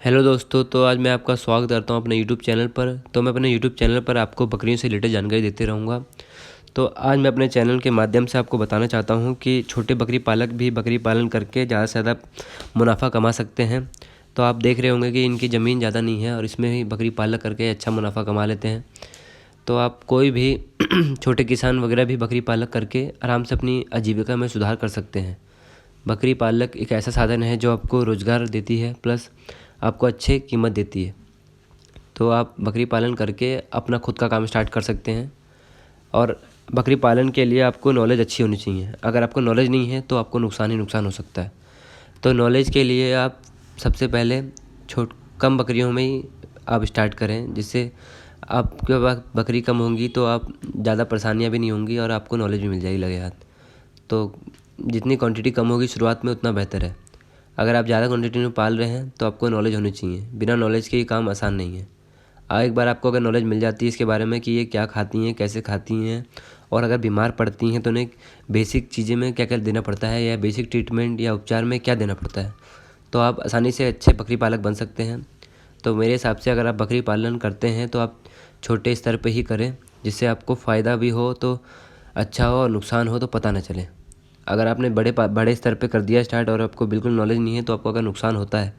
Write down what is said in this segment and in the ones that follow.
Hello दोस्तों, तो आज मैं आपका स्वागत करता हूं अपने यूट्यूब चैनल पर। तो मैं अपने यूट्यूब चैनल पर आपको बकरियों से रिलेटेड जानकारी देते रहूंगा। तो आज मैं अपने चैनल के माध्यम से आपको बताना चाहता हूं कि छोटे बकरी पालक भी बकरी पालन करके ज़्यादा से ज़्यादा मुनाफा कमा सकते हैं। तो आप देख रहे होंगे कि इनकी ज़मीन ज़्यादा नहीं है और इसमें ही बकरी पालक करके अच्छा मुनाफा कमा लेते हैं। तो आप कोई भी छोटे किसान वगैरह भी बकरी पालक करके आराम से अपनी आजीविका में सुधार कर सकते हैं। बकरी पालक एक ऐसा साधन है जो आपको रोज़गार देती है, प्लस आपको अच्छे कीमत देती है। तो आप बकरी पालन करके अपना खुद का काम स्टार्ट कर सकते हैं। और बकरी पालन के लिए आपको नॉलेज अच्छी होनी चाहिए। अगर आपको नॉलेज नहीं है तो आपको नुकसान ही नुकसान हो सकता है। तो नॉलेज के लिए आप सबसे पहले छोट कम बकरियों में ही आप स्टार्ट करें, जिससे आपके पास बकरी कम होंगी तो आप ज़्यादा परेशानियाँ भी नहीं होंगी और आपको नॉलेज भी मिल जाएगी लगे हाथ। तो जितनी क्वांटिटी कम होगी शुरुआत में उतना बेहतर है। अगर आप ज़्यादा क्वांटिटी में पाल रहे हैं तो आपको नॉलेज होनी चाहिए। बिना नॉलेज के ये काम आसान नहीं है। एक बार आपको अगर नॉलेज मिल जाती है इसके बारे में कि ये क्या खाती हैं, कैसे खाती हैं, और अगर बीमार पड़ती हैं तो उन्हें बेसिक चीज़ें में क्या क्या देना पड़ता है, या बेसिक ट्रीटमेंट या उपचार में क्या देना पड़ता है, तो आप आसानी से अच्छे बकरी पालक बन सकते हैं। तो मेरे हिसाब से अगर आप बकरी पालन करते हैं तो आप छोटे स्तर पे ही करें, जिससे आपको फ़ायदा भी हो तो अच्छा हो और नुकसान हो तो पता न चले। अगर आपने बड़े स्तर पे कर दिया स्टार्ट और आपको बिल्कुल नॉलेज नहीं है तो आपको अगर नुकसान होता है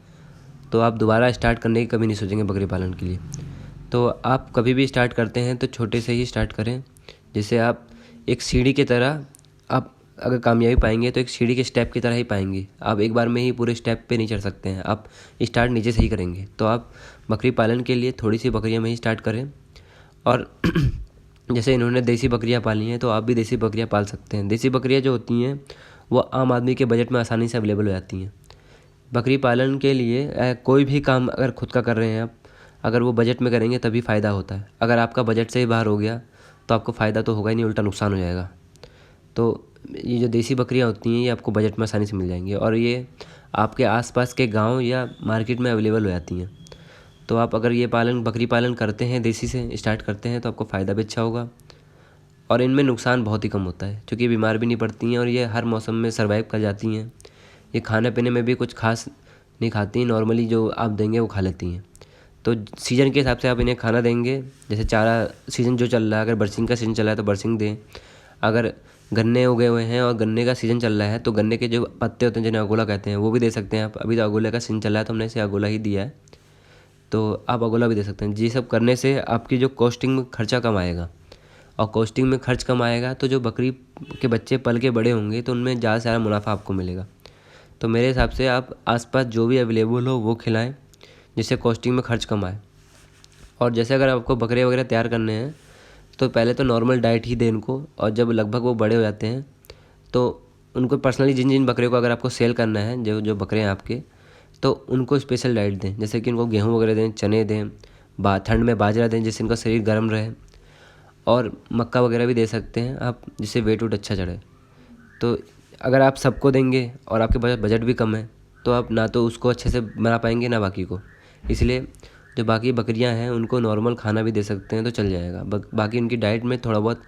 तो आप दोबारा स्टार्ट करने की कभी नहीं सोचेंगे बकरी पालन के लिए। तो आप कभी भी स्टार्ट करते हैं तो छोटे से ही स्टार्ट करें, जिससे आप एक सीढ़ी की तरह, आप अगर कामयाबी पाएंगे तो एक सीढ़ी के स्टेप की तरह ही पाएंगे। आप एक बार में ही पूरे स्टेप पे नहीं चढ़ सकते हैं, आप स्टार्ट नीचे से ही करेंगे। तो आप बकरी पालन के लिए थोड़ी सी बकरियां में ही स्टार्ट करें। और जैसे इन्होंने देसी बकरियां पाली हैं तो आप भी देसी बकरियां पाल सकते हैं। देसी बकरियां जो होती हैं वो आम आदमी के बजट में आसानी से अवेलेबल हो जाती हैं। बकरी पालन के लिए कोई भी काम अगर खुद का कर रहे हैं आप, अगर वो बजट में करेंगे तभी फ़ायदा होता है। अगर आपका बजट से ही बाहर हो गया तो आपको फ़ायदा तो होगा ही नहीं, उल्टा नुकसान हो जाएगा। तो ये जो देसी बकरियां होती हैं ये आपको बजट में आसानी से मिल जाएंगी और ये आपके आसपास के गांव या मार्केट में अवेलेबल हो जाती हैं। तो आप अगर ये बकरी पालन करते हैं, देसी से स्टार्ट करते हैं, तो आपको फ़ायदा भी अच्छा होगा और इनमें नुकसान बहुत ही कम होता है, क्योंकि बीमार भी नहीं पड़ती हैं और ये हर मौसम में सर्वाइव कर जाती हैं। ये खाने पीने में भी कुछ खास नहीं खाती, नॉर्मली जो आप देंगे वो खा लेती हैं। तो सीज़न के हिसाब से आप इन्हें खाना देंगे। जैसे चारा सीज़न जो चल रहा है, अगर बरसिंग का सीज़न चल रहा है तो बरसिंग दें। अगर गन्ने उगे हुए हैं और गन्ने का सीज़न चल रहा है तो गन्ने के जो पत्ते होते हैं जिन्हें अगोला कहते हैं वो भी दे सकते हैं आप। अभी तो अगोले का सीज़न चल रहा है तो हमने इसे अगोला ही दिया है, तो आप अगोला भी दे सकते हैं। ये सब करने से आपकी जो कॉस्टिंग में खर्चा कम आएगा, और कॉस्टिंग में खर्च कम आएगा तो जो बकरी के बच्चे पल के बड़े होंगे तो उनमें ज़्यादा से ज़्यादा मुनाफा आपको मिलेगा। तो मेरे हिसाब से आप आसपास जो भी अवेलेबल हो वो खिलाएं, जिससे कॉस्टिंग में खर्च कम आए। और जैसे अगर आपको बकरे वगैरह तैयार करने हैं तो पहले तो नॉर्मल डाइट ही दें इनको, और जब लगभग वो बड़े हो जाते हैं तो उनको पर्सनली जिन जिन बकरे को अगर आपको सेल करना है, जो जो बकरे हैं आपके, तो उनको स्पेशल डाइट दें। जैसे कि उनको गेहूँ वगैरह दें, चने दें, ठंड में बाजरा दें जिससे इनका शरीर गर्म रहे, और मक्का वगैरह भी दे सकते हैं आप जिससे वेट वूट अच्छा चढ़े। तो अगर आप सबको देंगे और आपके पास बजट भी कम है तो आप ना तो उसको अच्छे से बना पाएंगे ना बाकी को। इसलिए जो बाकी बकरियां हैं उनको नॉर्मल खाना भी दे सकते हैं तो चल जाएगा। बाकी उनकी डाइट में थोड़ा बहुत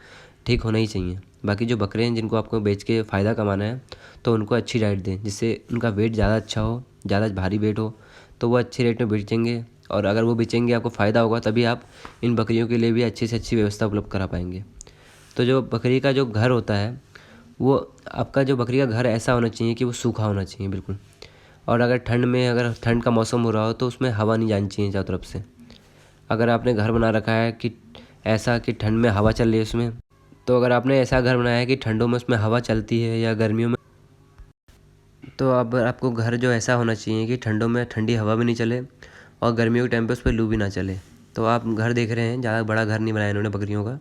ठीक होना ही चाहिए। बाकी जो बकरे हैं जिनको आपको बेच के फ़ायदा कमाना है तो उनको अच्छी डाइट दें, जिससे उनका वेट ज़्यादा अच्छा हो, ज़्यादा भारी वेट हो, तो वो अच्छे रेट में बेचेंगे। और अगर वो बेचेंगे आपको फ़ायदा होगा तभी आप इन बकरियों के लिए भी अच्छी से अच्छी व्यवस्था उपलब्ध करा पाएंगे। तो जो बकरी का जो घर होता है वो, आपका जो बकरी का घर ऐसा होना चाहिए कि वो सूखा होना चाहिए बिल्कुल। और अगर ठंड का मौसम हो रहा हो तो उसमें हवा नहीं जानी चाहिए चारों तरफ से। अगर आपने घर बना रखा है कि ऐसा कि ठंड में हवा चल रही है उसमें, तो अगर आपने ऐसा घर बनाया है कि ठंडों में उसमें हवा चलती है या गर्मियों में, तो अब आपको घर जो ऐसा होना चाहिए कि ठंडों में ठंडी हवा भी नहीं चले और गर्मियों के टाइम पे उस पर लू भी ना चले। तो आप घर देख रहे हैं, ज़्यादा बड़ा घर नहीं बनाया इन्होंने बकरियों का।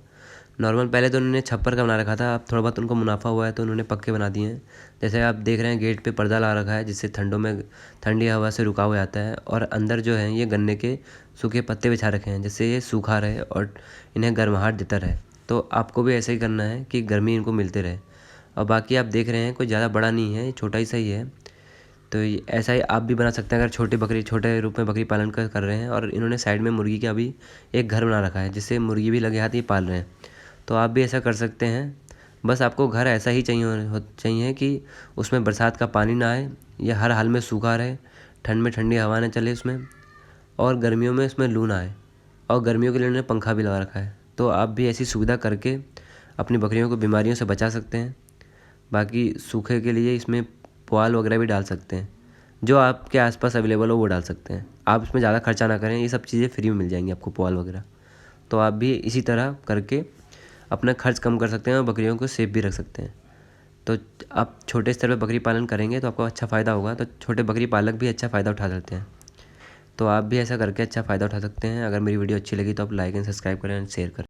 नॉर्मल पहले तो उन्होंने छप्पर का बना रखा था, अब थोड़ा बहुत उनको मुनाफा हुआ है तो उन्होंने पक्के बना दिए हैं। जैसे आप देख रहे हैं गेट पे पर्दा ला रखा है जिससे ठंडों में ठंडी हवा से रुकाव हो जाता है। और अंदर जो है ये गन्ने के सूखे पत्ते बिछा रखे हैं जिससे ये सूखा रहे और इन्हें गर्माहट देता रहे। तो आपको भी ऐसा ही करना है कि गर्मी इनको मिलते रहे। और बाकी आप देख रहे हैं कोई ज़्यादा बड़ा नहीं है, छोटा ही सही है। तो ऐसा ही आप भी बना सकते हैं अगर छोटे रूप में बकरी पालन कर रहे हैं। और इन्होंने साइड में मुर्गी का भी एक घर बना रखा है जिससे मुर्गी भी लगे हाथ ही पाल रहे हैं। तो आप भी ऐसा कर सकते हैं। बस आपको घर ऐसा ही चाहिए कि उसमें बरसात का पानी ना आए, या हर हाल में सूखा रहे, ठंड में ठंडी हवा ना चले उसमें, और गर्मियों में इसमें लू ना आए। और गर्मियों के लिए उन्होंने पंखा भी लगा रखा है। तो आप भी ऐसी सुविधा करके अपनी बकरियों को बीमारियों से बचा सकते हैं। बाकी सूखे के लिए इसमें पुआल वगैरह भी डाल सकते हैं, जो आपके आसपास अवेलेबल हो वो डाल सकते हैं। आप इसमें ज़्यादा खर्चा ना करें, ये सब चीज़ें फ्री में मिल जाएंगी आपको, पुआल वगैरह। तो आप भी इसी तरह करके अपना खर्च कम कर सकते हैं और बकरियों को सेफ भी रख सकते हैं। तो आप छोटे स्तर पर बकरी पालन करेंगे तो आपको अच्छा फ़ायदा होगा। तो छोटे बकरी पालक भी अच्छा फ़ायदा उठा सकते हैं। तो आप भी ऐसा करके अच्छा फ़ायदा उठा सकते हैं। अगर मेरी वीडियो अच्छी लगी तो आप लाइक एंड सब्सक्राइब करें एंड शेयर करें।